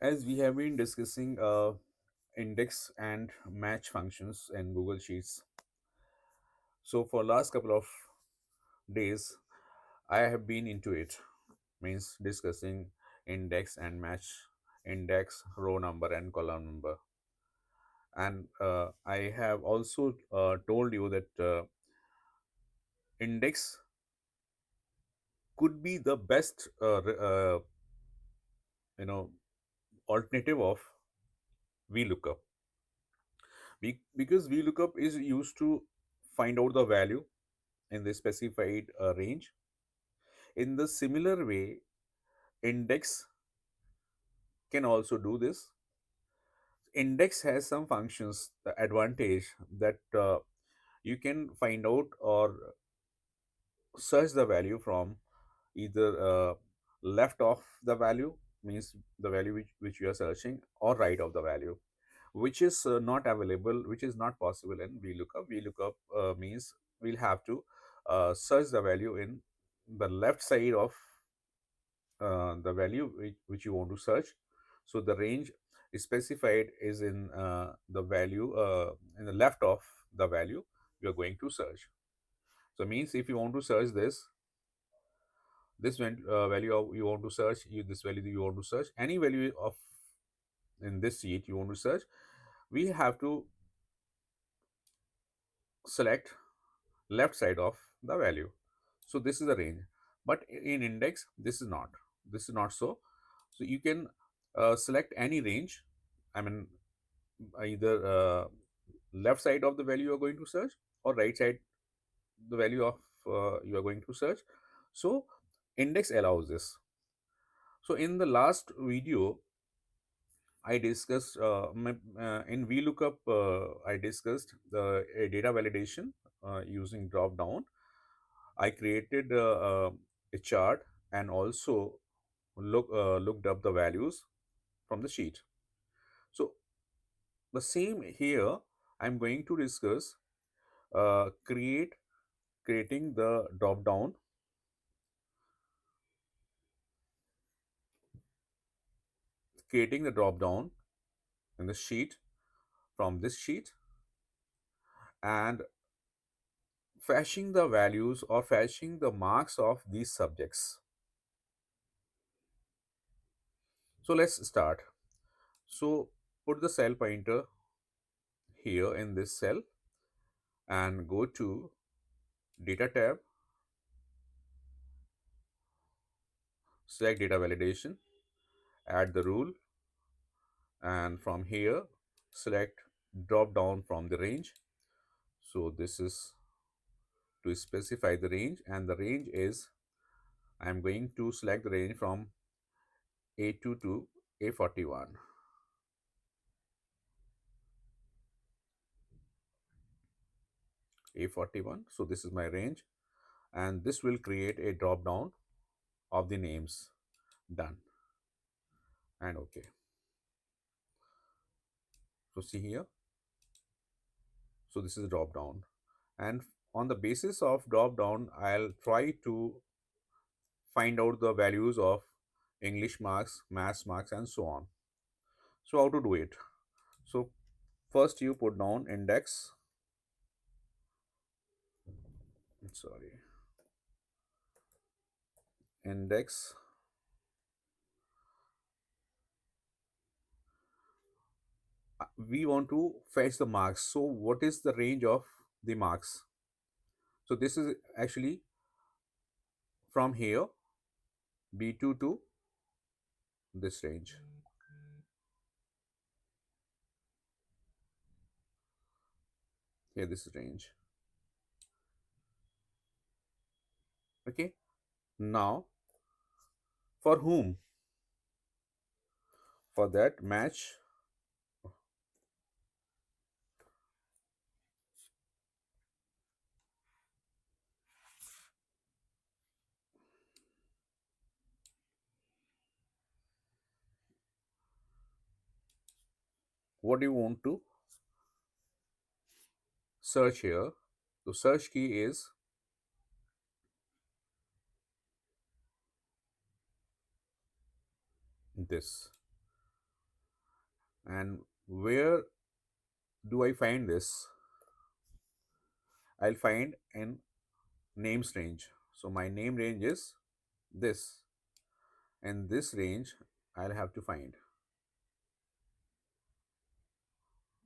As we have been discussing index and match functions in Google Sheets, so for last couple of days, I have been into it, means discussing index and match, index, row number, and column number. And I have also told you that index could be the best, you know, alternative of vlookup. Because vlookup is used to find out the value in the specified range. In the similar way, index can also do this. Index has some functions, the advantage that you can find out or search the value from either left of the value, means the value which you are searching, or right of the value, which is not available, which is not possible in vlookup. Vlookup means we'll have to search the value in the left side of the value which you want to search. So the range specified is in the value in the left of the value you are going to search. So means if you want to search value of you want to search, this value you want to search, any value of in this sheet you want to search, we have to select left side of the value. So this is the range, but in index this is not so. So you can select any range, I mean either left side of the value you are going to search, or right side the value of you are going to search. So index allows this. So in the last video I discussed in VLOOKUP, I discussed the data validation using drop down. I created a chart and also looked up the values from the sheet. So the same here, I'm going to discuss creating the drop down, creating the drop down in the sheet from this sheet, and fetching the values or fetching the marks of these subjects. So let's start. So put the cell pointer here in this cell and go to data tab, select data validation, add the rule, and from here select drop down from the range. So this is to specify the range, and the range is, I'm going to select the range from A2 to A41. A41. So this is my range, and this will create a drop down of the names. Done and okay. So see here. So this is a drop down, and on the basis of drop down, I'll try to find out the values of English marks, maths marks, and so on. So how to do it? So first you put down index. Sorry, index. We want to fetch the marks. So what is the range of the marks? So this is actually from here B2 to this range. Here this is range. Okay. Now for whom? For that match, what do you want to search here? The search key is this. And where do I find this? I'll find in names range. So my name range is this, and this range I'll have to find,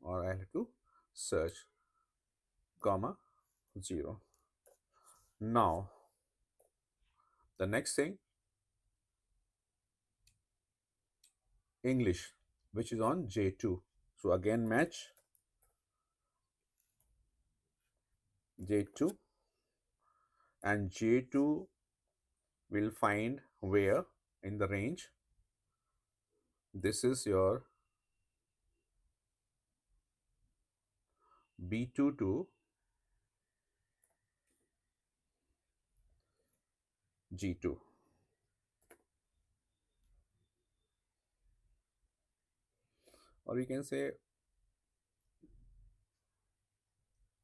or I'll have to search, comma 0. Now the next thing, English, which is on J2. So again match J2, and J2 will find where in the range. This is your B2 to G2, or we can say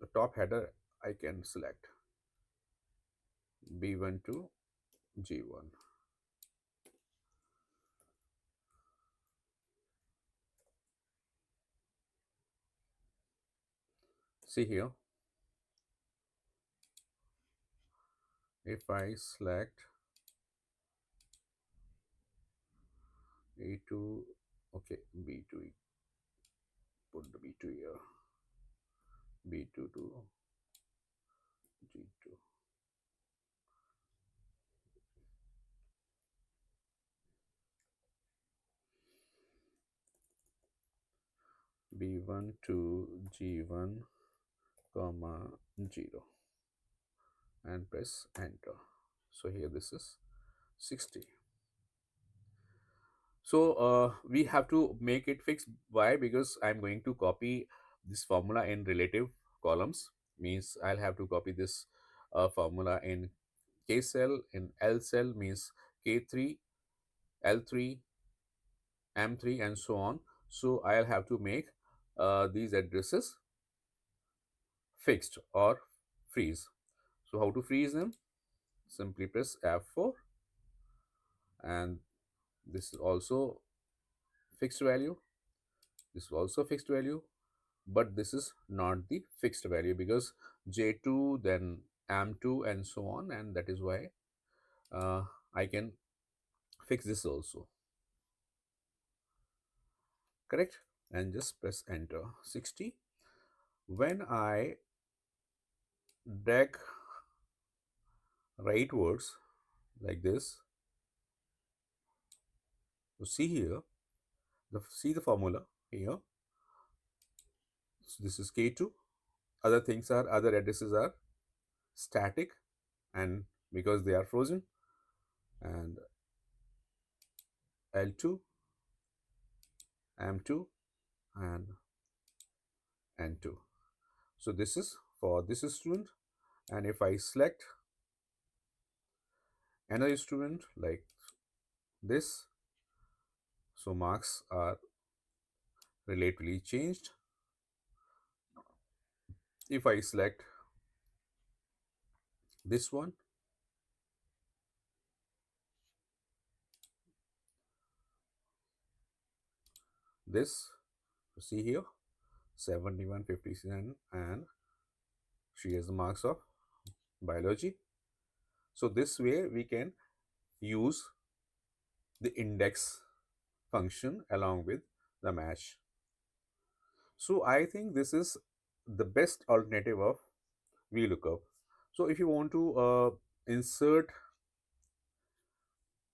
the top header I can select B1 to G1. See here, if I select A2, okay, B2, put the B2 here, B2 to G2, B1 to G1, comma 0, and press enter. So here this is 60. So we have to make it fixed. Why? Because I'm going to copy this formula in relative columns. Means I'll have to copy this formula in K cell, in L cell means K3, L3, M3, and so on. So I'll have to make these addresses fixed or freeze. So how to freeze them? Simply press F4, and this is also fixed value. This is also fixed value, but this is not the fixed value because J2, then M2, and so on, and that is why I can fix this also. Correct? And just press enter. 60. When I drag rightwards like this, you see here, see the formula here. So this is K2. Other addresses are static, and because they are frozen, and L2, M2, and N2. So this is for this student, and if I select another student like this, so marks are relatively changed. If I select this one, this, you see here 71, 57, and she has the marks of biology. So this way we can use the index function along with the match. So I think this is the best alternative of vlookup. So if you want to insert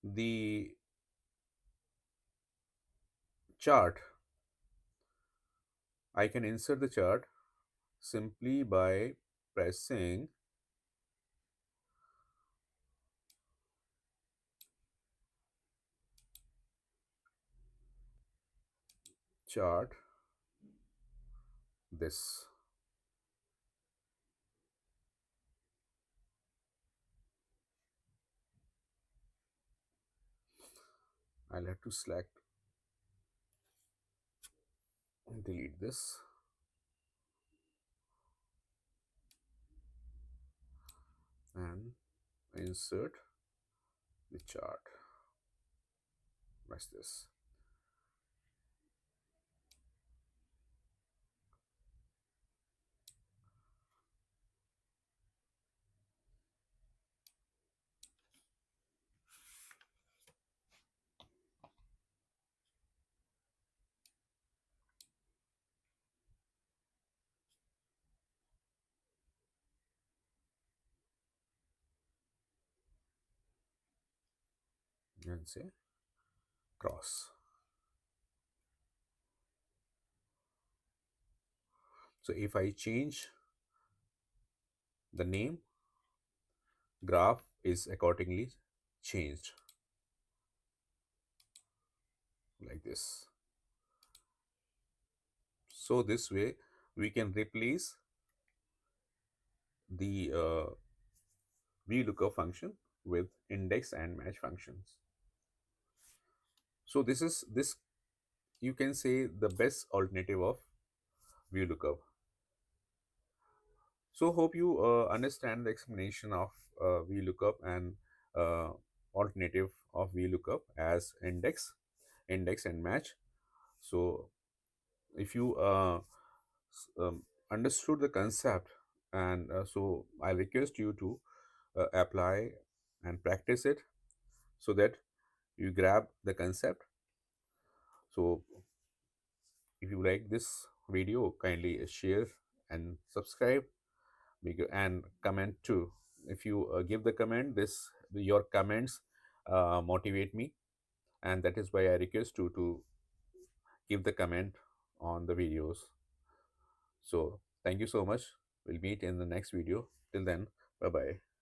the chart, I can insert the chart simply by pressing chart this. I'll have to select and delete this, and insert the chart. What's this? and say cross. So if I change the name, graph is accordingly changed like this. So this way we can replace the vlookup function with index and match functions. So this you can say the best alternative of vlookup. So hope you understand the explanation of vlookup and uh, alternative of vlookup as index and match. So if you understood the concept, and so I request you to apply and practice it so that you grab the concept. So if you like this video, kindly share and subscribe, and comment too. If you give the comment, this your comments motivate me, and that is why I request you to give the comment on the videos. So thank you so much. We'll meet in the next video. Till then, bye bye.